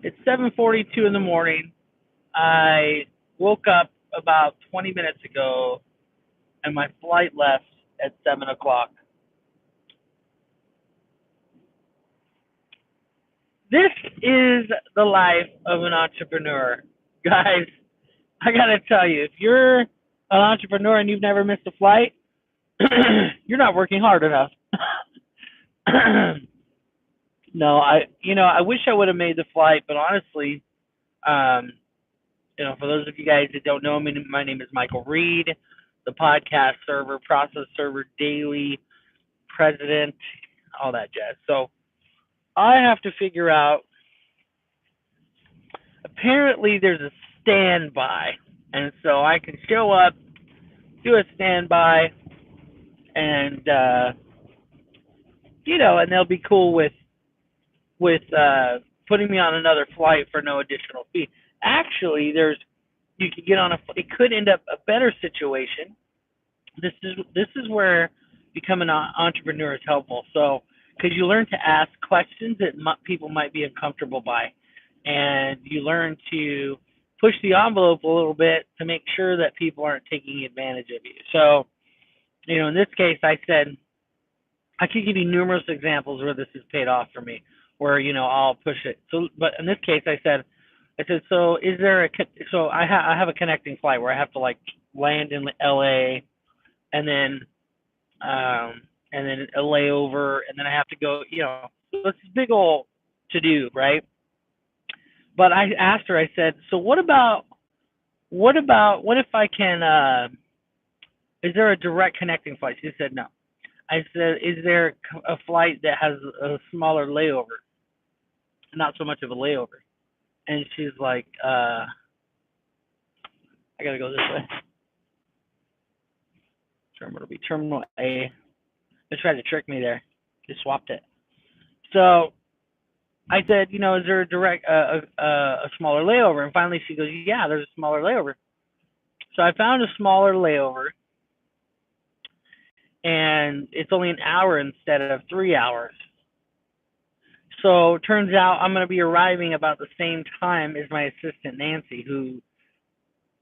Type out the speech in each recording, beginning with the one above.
It's 7:42 in the morning. I woke up about 20 minutes ago, and my flight left at 7 o'clock. This is the life of an entrepreneur, guys. I gotta tell you, if you're an entrepreneur and you've never missed a flight, you're not working hard enough. No, I wish I would have made the flight, but honestly, um, for those of you guys that don't know me, my name is Michael Reed, the podcast server, process server, daily president, all that jazz. So I have to figure out. Apparently, there's a standby, and so I can show up, do a standby, and and they'll be cool with putting me on another flight for no additional fee. Actually, you could get on a. It could end up a better situation. This is where becoming an entrepreneur is helpful. So because you learn to ask questions that people might be uncomfortable by, and you learn to push the envelope a little bit to make sure that people aren't taking advantage of you. So in this case, I said I could give you numerous examples where this has paid off for me, where I'll push it. So, but in this case, I said, so is there so I have a connecting flight where I have to like land in L.A. and then a layover, and then I have to go. So it's this big old to do, right? But I asked her. I said, so what if I can? Is there a direct connecting flight? She said no. I said, is there a flight that has a smaller layover, not so much of a layover? And she's like, I gotta go this way. Terminal B, Terminal A. They tried to trick me there. They swapped it. So I said, is there a direct, a smaller layover? And finally she goes, yeah, there's a smaller layover. So I found a smaller layover, and it's only an hour instead of 3 hours. So it turns out I'm going to be arriving about the same time as my assistant Nancy, who,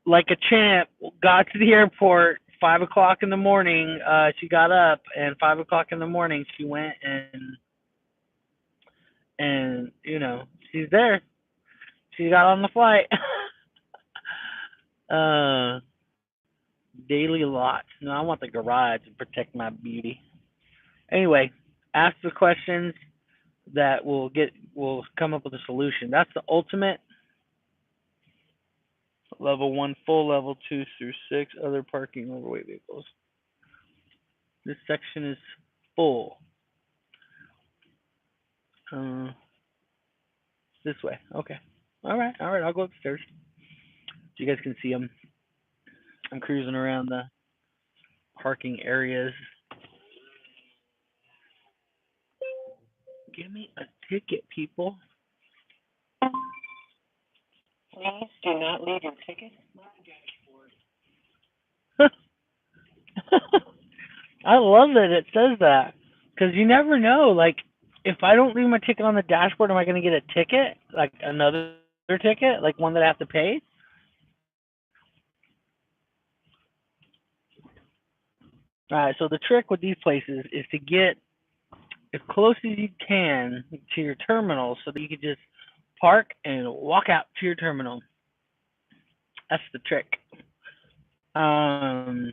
like a champ, got to the airport 5 o'clock in the morning. She got up, and 5 o'clock in the morning she went and she's there. She got on the flight. uh, Daily lot. No, I want the garage to protect my beauty. Anyway, ask the questions that will come up with a solution. That's the ultimate. Level 1 full, level 2 through 6 other parking overweight vehicles. This section is full. This way. Okay. All right. I'll go upstairs. So you guys can see I'm cruising around the parking areas. Give me a ticket, people. Please do not leave your ticket on the dashboard. I love that it says that, because you never know. Like, if I don't leave my ticket on the dashboard, am I going to get a ticket, like another ticket, like one that I have to pay? All right. So the trick with these places is to get as close as you can to your terminal, so that you can just park and walk out to your terminal. That's the trick. Um,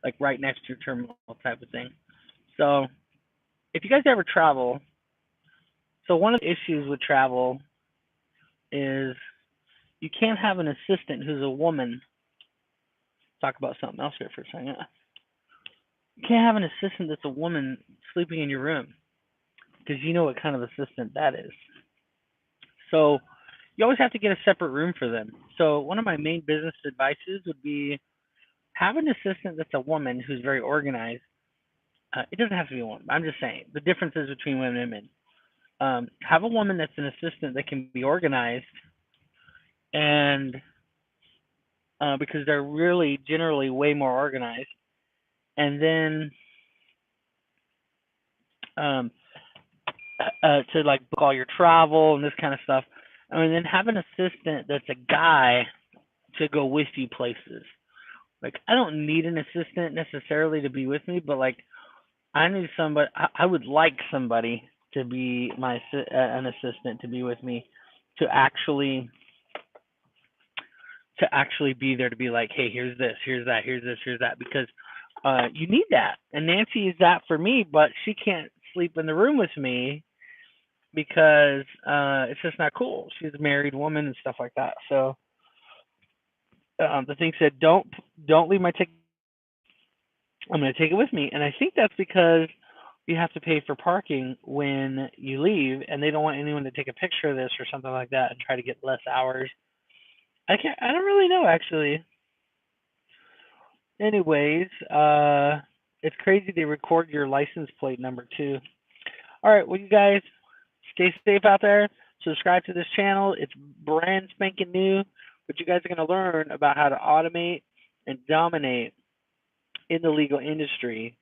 like right next to your terminal type of thing. So if you guys ever travel, so one of the issues with travel is you can't have an assistant who's a woman. Talk about something else here for a second. You can't have an assistant that's a woman sleeping in your room, because you know what kind of assistant that is. So you always have to get a separate room for them. So one of my main business advices would be have an assistant that's a woman who's very organized. It doesn't have to be a woman. I'm just saying the differences between women and men. Have a woman that's an assistant that can be organized, and because they're really generally way more organized. And then um, to like book all your travel and this kind of stuff. I mean, then have an assistant that's a guy to go with you places. Like, I don't need an assistant necessarily to be with me, but like, I need somebody. I would like somebody to be an assistant to be with me, to actually be there, to be like, hey, here's this, here's that, here's this, here's that, because you need that. And Nancy is that for me, but she can't sleep in the room with me because it's just not cool. She's a married woman and stuff like that. So the thing said, don't leave my ticket. I'm going to take it with me, and I think that's because you have to pay for parking when you leave, and they don't want anyone to take a picture of this or something like that and try to get less hours. I don't really know actually. Anyways, it's crazy they record your license plate number too. All right, well, you guys stay safe out there. Subscribe to this channel. It's brand spanking new, but you guys are going to learn about how to automate and dominate in the legal industry.